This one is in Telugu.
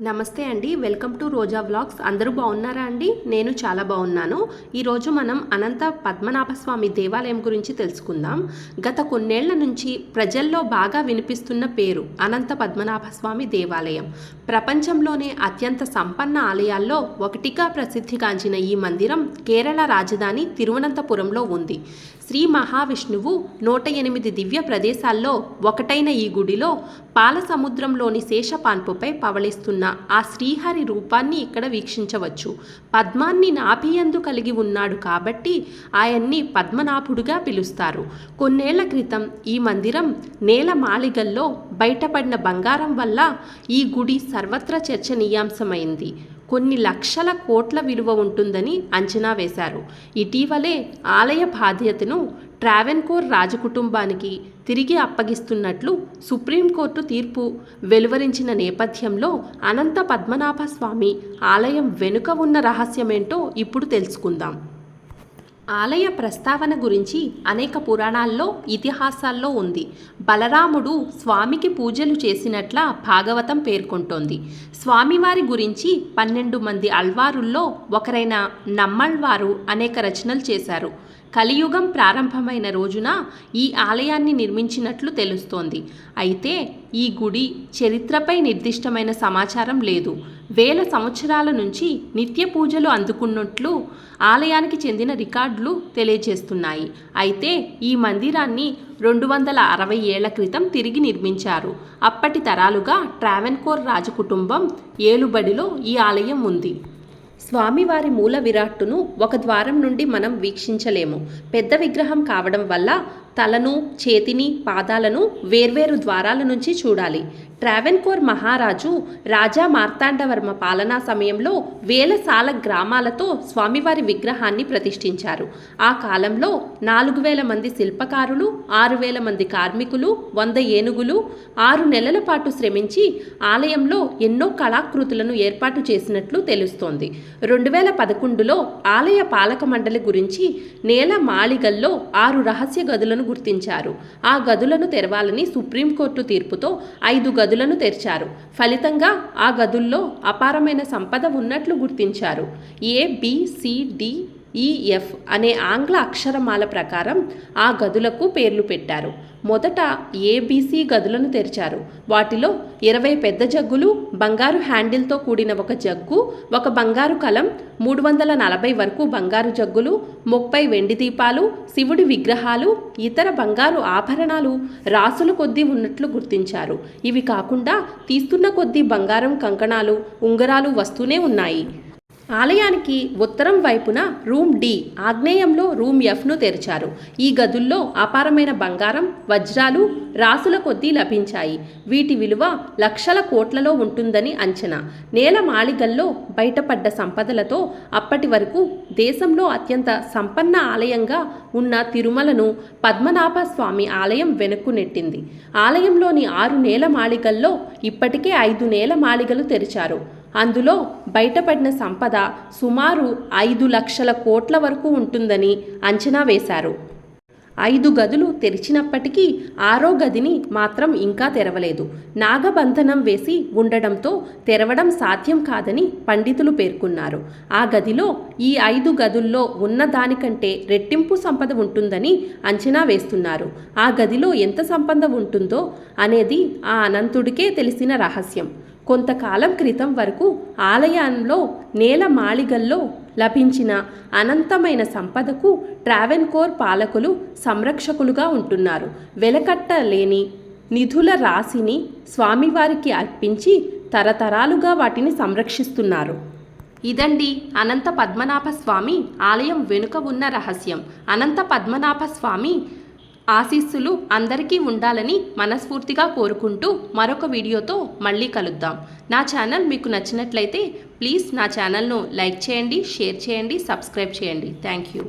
నమస్తే అండి, వెల్కమ్ టు రోజా వ్లాగ్స్. అందరూ బాగున్నారా అండి? నేను చాలా బాగున్నాను. ఈరోజు మనం అనంత పద్మనాభస్వామి దేవాలయం గురించి తెలుసుకుందాం. గత కొన్నేళ్ల నుంచి ప్రజల్లో బాగా వినిపిస్తున్న పేరు అనంత పద్మనాభస్వామి దేవాలయం. ప్రపంచంలోనే అత్యంత సంపన్న ఆలయాల్లో ఒకటిగా ప్రసిద్ధిగాంచిన ఈ మందిరం కేరళ రాజధాని తిరువనంతపురంలో ఉంది. శ్రీ మహావిష్ణువు 108 దివ్య ప్రదేశాల్లో ఒకటైన ఈ గుడిలో పాల సముద్రంలోని శేషపాన్పుపై పవళిస్తున్న ఆ శ్రీహరి రూపాన్ని ఇక్కడ వీక్షించవచ్చు. పద్మాన్ని నాభియందు కలిగి ఉన్నాడు కాబట్టి ఆయన్ని పద్మనాభుడుగా పిలుస్తారు. కొన్నేళ్ల క్రితం ఈ మందిరం నేల మాళిగల్లో బయటపడిన బంగారం వల్ల ఈ గుడి సర్వత్రా చర్చనీయాంశమైంది. కొన్ని లక్షల కోట్ల విలువ ఉంటుందని అంచనా వేశారు. ఇటీవలే ఆలయ బాధ్యతను ట్రావెన్కోర్ రాజకుటుంబానికి తిరిగి అప్పగిస్తున్నట్లు సుప్రీంకోర్టు తీర్పు వెలువరించిన నేపథ్యంలో అనంత పద్మనాభ స్వామి ఆలయం వెనుక ఉన్న రహస్యమేంటో ఇప్పుడు తెలుసుకుందాం. ఆలయ ప్రస్తావన గురించి అనేక పురాణాల్లో, ఇతిహాసాల్లో ఉంది. బలరాముడు స్వామికి పూజలు చేసినట్ల భాగవతం పేర్కొంటోంది. స్వామివారి గురించి 12 మంది అల్వారుల్లో ఒకరైన నమ్మళ్వారు అనేక రచనలు చేశారు. కలియుగం ప్రారంభమైన రోజున ఈ ఆలయాన్ని నిర్మించినట్లు తెలుస్తోంది. అయితే ఈ గుడి చరిత్రపై నిర్దిష్టమైన సమాచారం లేదు. వేల సంవత్సరాల నుంచి నిత్య పూజలు అందుకున్నట్లు ఆలయానికి చెందిన రికార్డులు తెలియజేస్తున్నాయి. అయితే ఈ మందిరాన్ని 260 ఏళ్ల క్రితం తిరిగి నిర్మించారు. అప్పటి తరాలుగా ట్రావెన్కోర్ రాజకుటుంబం ఏలుబడిలో ఈ ఆలయం ఉంది. స్వామివారి మూల విరాట్టును ఒక ద్వారం నుండి మనం వీక్షించలేము. పెద్ద విగ్రహం కావడం వల్ల తలను, చేతిని, పాదాలను వేర్వేరు ద్వారాల నుంచి చూడాలి. ట్రావెన్కోర్ మహారాజు రాజా మార్తాండవర్మ పాలనా సమయంలో వేల సాల గ్రామాలతో స్వామివారి విగ్రహాన్ని ప్రతిష్ఠించారు. ఆ కాలంలో 4000 మంది శిల్పకారులు, 6000 మంది కార్మికులు, 100 ఏనుగులు 6 నెలల పాటు శ్రమించి ఆలయంలో ఎన్నో కళాకృతులను ఏర్పాటు చేసినట్లు తెలుస్తోంది. 2011లో ఆలయ పాలక మండలి గురించి నేల మాళిగల్లో 6 రహస్య గదులను గుర్తించారు. ఆ గదులను తెరవాలని సుప్రీంకోర్టు తీర్పుతో 5 గదులను తెరిచారు. ఫలితంగా ఆ గదుల్లో అపారమైన సంపద ఉన్నట్లు గుర్తించారు. ABCDEF అనే ఆంగ్ల అక్షరమాల ప్రకారం ఆ గదులకు పేర్లు పెట్టారు. మొదట ABC గదులను తెరిచారు. వాటిలో 20 పెద్ద జగ్గులు, బంగారు హ్యాండిల్తో కూడిన ఒక జగ్గు, ఒక బంగారు కలం, 340 వరకు బంగారు జగ్గులు, 30 వెండి దీపాలు, శివుడి విగ్రహాలు, ఇతర బంగారు ఆభరణాలు రాసుల కొద్దీ ఉన్నట్లు గుర్తించారు. ఇవి కాకుండా తీస్తున్న కొద్దీ బంగారం కంకణాలు, ఉంగరాలు వస్తూనే ఉన్నాయి. ఆలయానికి ఉత్తరం వైపున రూమ్ D, ఆగ్నేయంలో రూమ్ Fను తెరిచారు. ఈ గదుల్లో అపారమైన బంగారం, వజ్రాలు రాసుల కొద్దీ లభించాయి. వీటి విలువ లక్షల కోట్లలో ఉంటుందని అంచనా. నేల మాళిగల్లో బయటపడ్డ సంపదలతో అప్పటి వరకు దేశంలో అత్యంత సంపన్న ఆలయంగా ఉన్న తిరుమలను పద్మనాభ స్వామి ఆలయం వెనక్కు నెట్టింది. ఆలయంలోని 6 నేల మాళిగల్లో ఇప్పటికే 5 నేల మాళిగలు తెరిచారు. అందులో బయటపడిన సంపద సుమారు 5 లక్షల కోట్ల వరకు ఉంటుందని అంచనా వేశారు. 5 గదులు తెరిచినప్పటికీ 6వ గదిని మాత్రం ఇంకా తెరవలేదు. నాగబంధనం వేసి ఉండడంతో తెరవడం సాధ్యం కాదని పండితులు పేర్కొన్నారు. ఆ గదిలో ఈ 5 గదుల్లో ఉన్న దానికంటే రెట్టింపు సంపద ఉంటుందని అంచనా వేస్తున్నారు. ఆ గదిలో ఎంత సంపద ఉంటుందో అనేది ఆ అనంతుడికే తెలిసిన రహస్యం. కొంతకాలం క్రితం వరకు ఆలయంలో నేల మాళిగల్లో లభించిన అనంతమైన సంపదకు ట్రావెన్కోర్ పాలకులు సంరక్షకులుగా ఉంటున్నారు. వెలకట్టలేని నిధుల రాశిని స్వామివారికి అర్పించి తరతరాలుగా వాటిని సంరక్షిస్తున్నారు. ఇదండి అనంత పద్మనాభ స్వామి ఆలయం వెనుక ఉన్న రహస్యం. అనంత పద్మనాభ స్వామి ఆశీస్సులు అందరికీ ఉండాలని మనస్ఫూర్తిగా కోరుకుంటూ మరొక వీడియోతో మళ్ళీ కలుద్దాం. నా ఛానల్ మీకు నచ్చినట్లయితే ప్లీజ్ నా ఛానల్ను లైక్ చేయండి, షేర్ చేయండి, సబ్స్క్రైబ్ చేయండి. Thank you.